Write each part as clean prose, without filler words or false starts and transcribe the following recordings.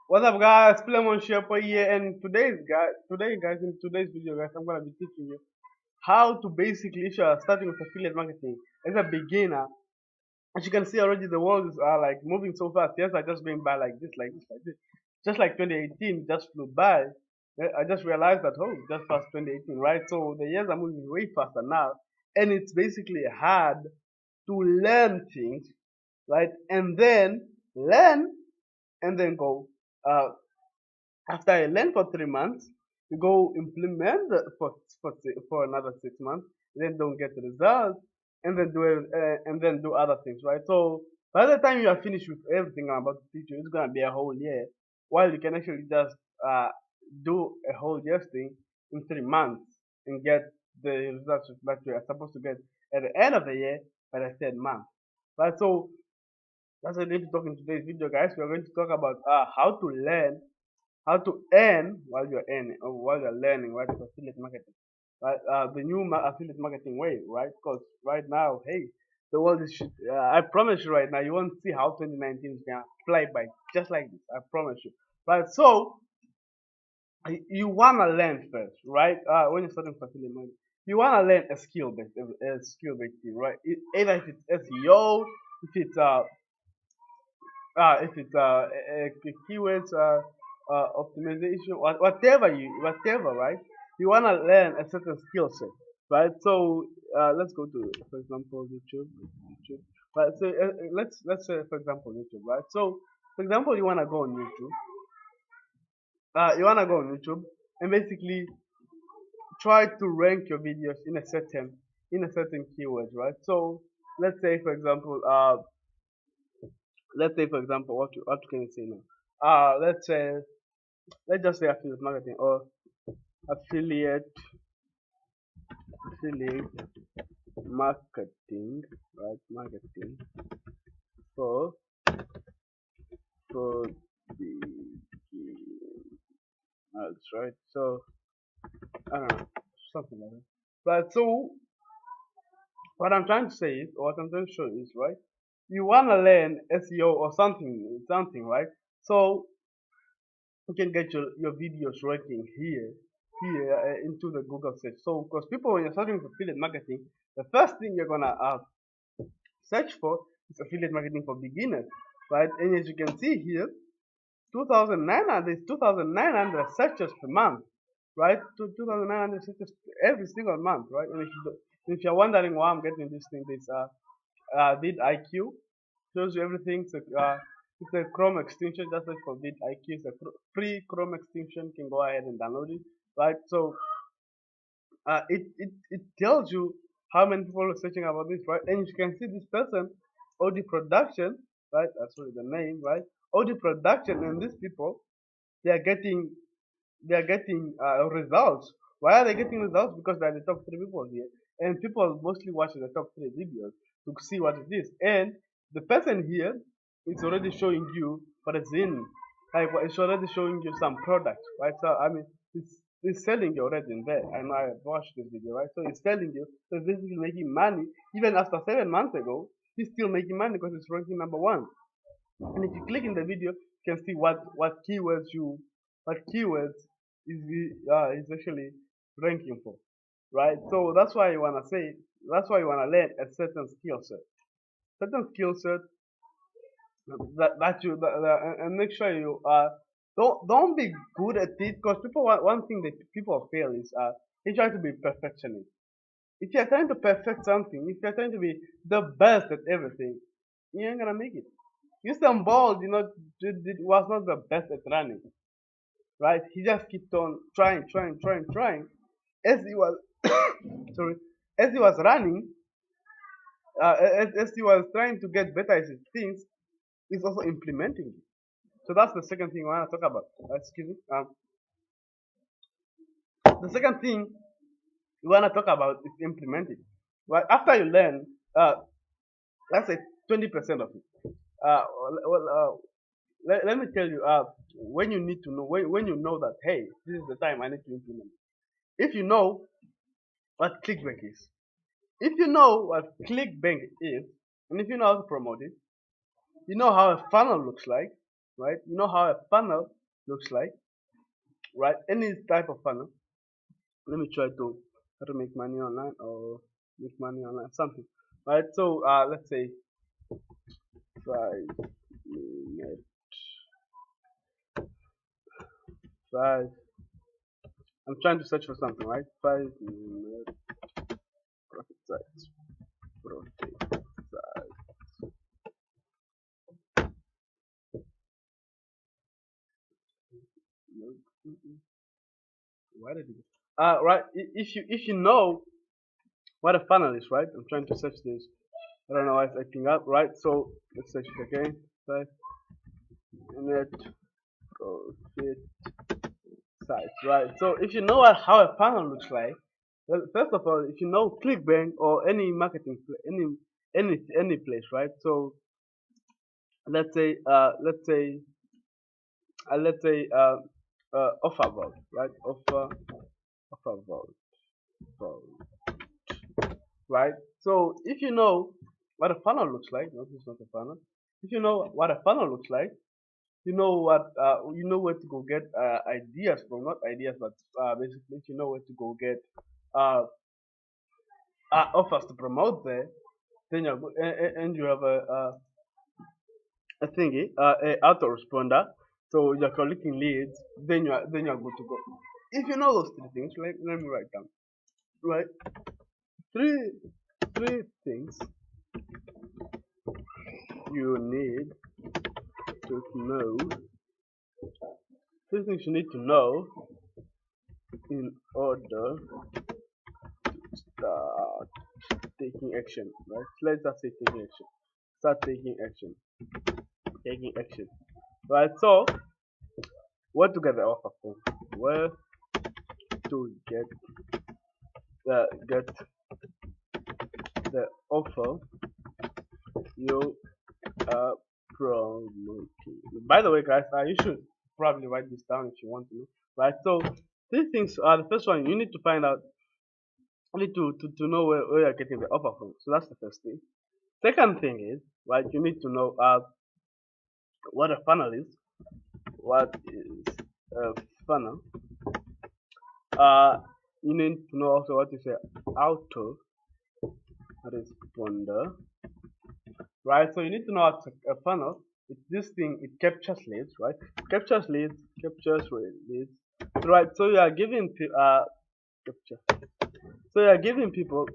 What's up, guys? Philemon Shepherd here, and today, guys, in today's video, guys, I'm gonna be teaching you how to basically, if you are starting with affiliate marketing as a beginner. As you can see already, the world is like moving so fast. Yes, I just going by like this, like this, like this. Just like 2018 just flew by. I just realized that just past 2018, right? So the years are moving way faster now, and it's basically hard to learn things, right? And then learn and then go. Uh, After I learn for 3 months, you go implement for another 6 months, then don't get the results, and then do other things, right? So by the time you are finished with everything I'm about to teach you, it's gonna be a whole year. While you can actually just do a whole year's thing in 3 months and get the results that you are supposed to get at the end of the year by the third month, right? So that's what we're going to talk in today's video, guys. We're going to talk about how to earn while you're earning or while you're learning, right? With affiliate marketing, right? The new affiliate marketing way, right? Because right now, hey, the world is shit. I promise you right now, you won't see how 2019 is gonna fly by just like this. I promise you, right? So you wanna learn first, right? When you're starting with affiliate marketing, you wanna learn a skill based thing, right? Either if it's SEO, if it's keywords optimization, whatever, right? You want to learn a certain skill set, right? So let's go to, for example, YouTube, right? So let's say, for example, YouTube, right? So for example, you want to go on YouTube and basically try to rank your videos in a certain keyword, right? So let's say for example what can you say now? Let's just say affiliate marketing or affiliate affiliate marketing, right? Marketing for for beginners, right? So I don't know, something like that. But so what I'm trying to say is, or what I'm trying to show is, right? You wanna learn SEO or something, right? So you can get your videos ranking here into the Google search. So because people, when you're starting with affiliate marketing, the first thing you're gonna search for is affiliate marketing for beginners, right? And as you can see here, 2,900 searches per month, right? 2,900 searches every single month, right? And if you're wondering why I'm getting this thing, this vidIQ shows you everything. So it's a Chrome extension. Just like for vidIQ, it's a free Chrome extension. You can go ahead and download it, right? So it tells you how many people are searching about this, right? And you can see this person, OD Production, right? That's really the name, right? OD Production and these people, they are getting results. Why are they getting results? Because they're the top three people here, and people mostly watch the top three videos to see what it is. And the person here is already showing you what it's in. Like it's already showing you some product, right? So I mean, it's selling you already in there. I know I watched this video, right? So it's telling you, so it's basically making money. Even after 7 months ago, he's still making money because it's ranking number one. And if you click in the video, you can see what keywords is actually ranking for, right? So that's why you wanna learn a certain skill set that you and make sure you don't be good at it, because people one thing that people fail is they try to be perfectionist. If you're trying to perfect something, if you're trying to be the best at everything, you ain't gonna make it. Usain Bolt, was not the best at running, right? He just kept on trying. As he was, sorry, as he was running, as he was trying to get better at his things, he's also implementing it. So that's the second thing I want to talk about. Excuse me. The second thing we want to talk about is implementing. Right after you learn, let's say 20% of it. Well, let me tell you, when you need to know, when you know that, hey, this is the time I need to implement. If you know what ClickBank is, if you know what ClickBank is, and if you know how to promote it, you know how a funnel looks like, right? You know how a funnel looks like, right? Any type of funnel. Let me try to how to make money online or make money online something, right? So let's say 5 minute 5. I'm trying to search for something, right? 5 minute profit size. Profit size. No, why did it? Right. If you know what a funnel is, right? I'm trying to search this. I don't know why it's acting up, right? So let's search it again. 5 minute profit size, right? So if you know how a funnel looks like, well, first of all, if you know ClickBank or any marketing, any place, right? So let's say offer vault, right? Offer vault, right? So if you know what a funnel looks like, no, this is not a funnel. If you know what a funnel looks like, you know where to go get ideas from, not ideas, but basically if you know where to go get uh, offers to promote there, then you're good, and you have a thingy, a autoresponder, so you're collecting leads, then you're good to go. If you know those three things, let me write down, right? Three three things you need to know. Three things you need to know in order to start taking action, right? Let's just say taking action. Start taking action. Taking action. Right, so where to get the offer from? Where to get the offer you are promoting. By the way, guys, you should probably write this down if you want to know. Right, so these things are the first one. You need to find out. You need to know where you're getting the offer from. So that's the first thing. Second thing is, right, you need to know what a funnel is. What is a funnel? You need to know also what is a auto responder, right? So you need to know what's a funnel. It's this thing. It captures leads, right? Captures leads. Right. So you are giving capture. So you are giving people.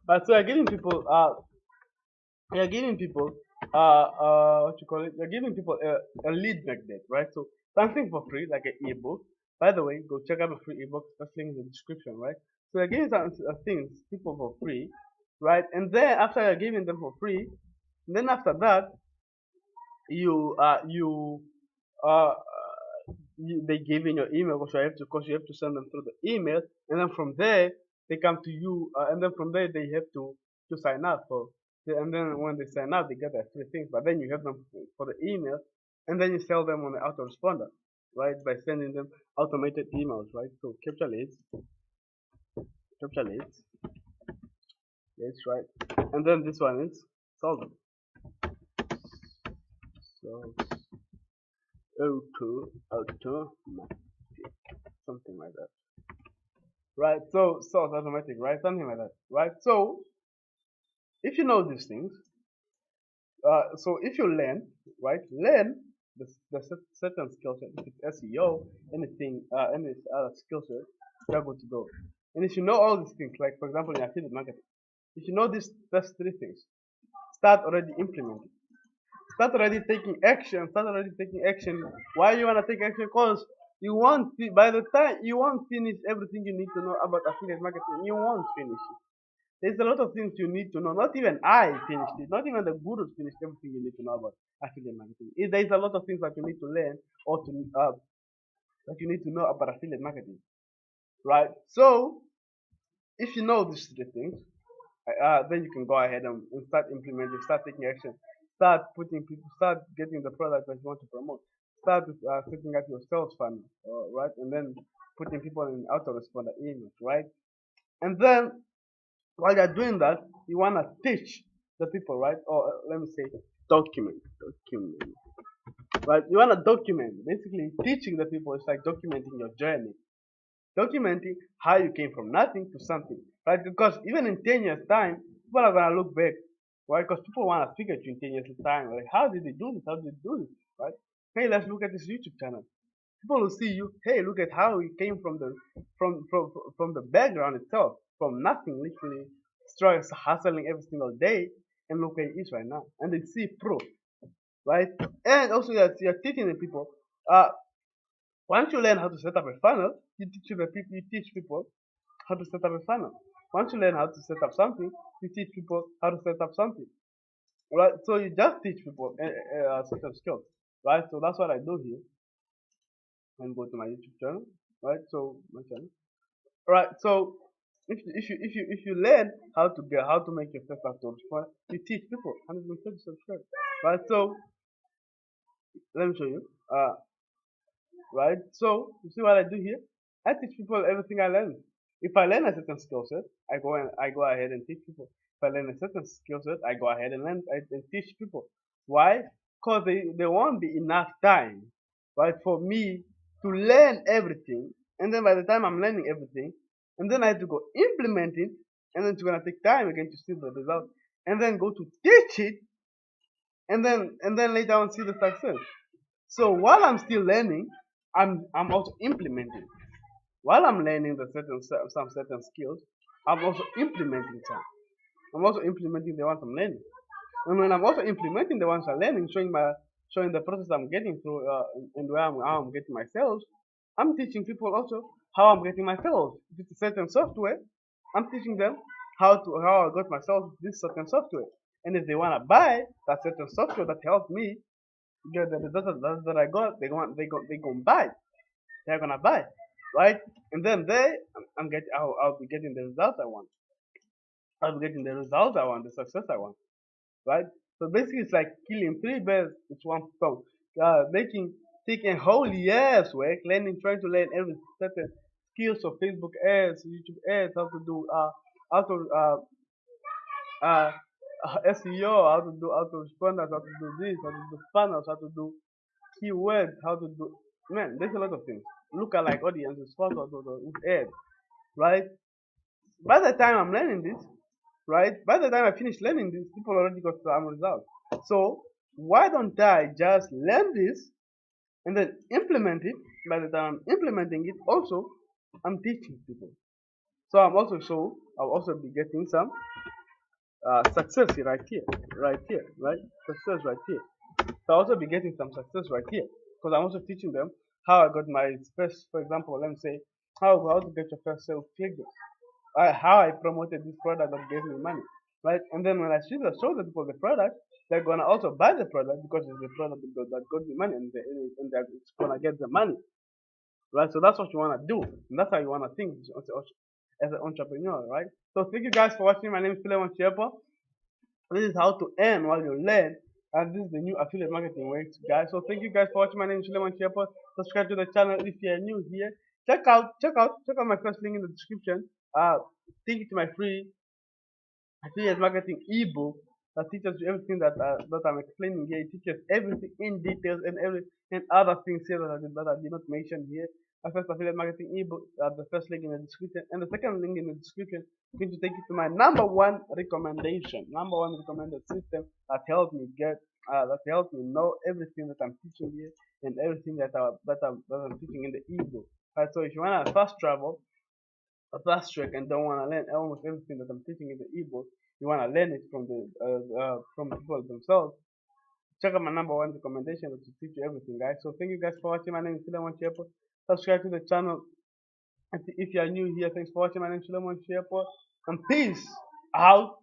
Right. So you are giving people. You're giving people what you call it, you're giving people a lead magnet, right? So something for free like an ebook. By the way, go check out my free ebook, first link in the description, right? So you're giving some things people for free, right? And then after you're giving them for free, then after that you uh they give in your email, because you have to send them through the email, and then from there they come to you, and then from there they have to sign up for, and then when they sign up they get their three things, but then you have them for the email, and then you sell them on the autoresponder, right, by sending them automated emails, right? So capture leads, yes, right, and then this one is solve them. So automatic, something like that, right? So it's automatic, right? Something like that, right? So if you know these things, so if you learn, right, learn the certain skill set, if it's SEO, anything, any other skill set, you're good to go. And if you know all these things, like for example in affiliate marketing, if you know these first three things, start already implementing. Start already taking action. Start already taking action. Why you wanna take action? Because you won't. By the time you won't finish everything you need to know about affiliate marketing, you won't finish it. There's a lot of things you need to know. Not even I finished it. Not even the gurus finished everything you need to know about affiliate marketing. There's a lot of things that you need to learn or to that you need to know about affiliate marketing, right? So if you know these three things, then you can go ahead and start implementing, start taking action, start putting people, start getting the product that you want to promote, start setting up your sales funnel, right? And then putting people in autoresponder emails, right? And then while you're doing that, you want to teach the people, right? Or let me say, document. right? You want to document. Basically, teaching the people is like documenting your journey, documenting how you came from nothing to something, right? Because even in 10 years' time, people are gonna look back, right? Because people want to figure at you in 10 years' time, like, how did they do this? How did they do this, right? Hey, let's look at this YouTube channel. People will see you. Hey, look at how you came from the from the background itself, from nothing, literally, stress, hustling every single day, and look where he is right now. And they see proof, right? And also, you're teaching the people. Uh, Once you learn how to set up a funnel, you teach people how to set up a funnel. Once you learn how to set up something, you teach people how to set up something. Right? So you just teach people certain skills. Right? So that's what I do here. And go to my YouTube channel. Right? So my channel. Right? So if you learn how to make your first subscribe, you teach people and you will subscribe. Right? So let me show you. Right? So you see what I do here? I teach people everything I learn. If I learn a certain skill set, I go ahead and teach people. If I learn a certain skill set, I go ahead and and teach people. Why? Because there won't be enough time, right, for me to learn everything. And then by the time I'm learning everything, and then I have to go implement it, and then it's gonna take time again to see the result, and then go to teach it, and then later on see the success. So while I'm still learning, I'm also implementing. While I'm learning some certain skills, I'm also implementing some. I'm also implementing the ones I'm learning. And when I'm also implementing the ones I'm learning, showing the process I'm getting through and how I'm getting my sales, I'm teaching people also how I'm getting my sales. If it's a certain software, I'm teaching them how I got myself this certain software. And if they want to buy that certain software that helped me get the results that I got, they gonna buy. They're gonna buy, right? And then I'll be getting the results I want. I'll be getting the results I want, the success I want, right? So basically, it's like killing three birds with one stone. Taking whole years work, trying to learn every certain skills of Facebook ads, YouTube ads, how to uh, SEO, how to responders, how to do this, how to do funnels, how to do keywords, how to do, man, there's a lot of things. Look at like audiences, photos, with ads, right? By the time I'm learning this, right? By the time I finish learning this, people already got some results. So why don't I just learn this and then implement it? By the time I'm implementing it, also I'm teaching people. So I'll also be getting some success right here, right? Success right here. So I'll also be getting some success right here because I'm also teaching them how I got my first, for example, let me say how to get your first sales figures, how I promoted this product that gave me money, right? And then when I show the people the product, they're gonna also buy the product because it's the product that got me money, and it's gonna get the money, right? So that's what you wanna do, and that's how you wanna think as an entrepreneur, right? So thank you guys for watching. My name is Philemon Chepa. This is how to earn while you learn. And this is the new affiliate marketing works, guys. So thank you guys for watching. My name is Suleiman Shepherd. Subscribe to the channel if you are new here. Check out my first link in the description. Take it to my free affiliate marketing ebook that teaches you everything that I'm explaining here. It teaches everything in details and other things here that I did not mention here. My first affiliate marketing ebook, the first link in the description, and the second link in the description is going to take you to my number one recommended system that helped me know everything that I'm teaching here and everything that I'm teaching in the ebook. Right, so if you want to fast travel, a fast track, and don't want to learn almost everything that I'm teaching in the ebook, you want to learn it from the people themselves. Check out my number one recommendation to teach you everything, guys. So thank you guys for watching. My name is Philemon Shepherd. Subscribe to the channel. And if you are new here, thanks for watching. My name is Philemon Shepherd. And peace out.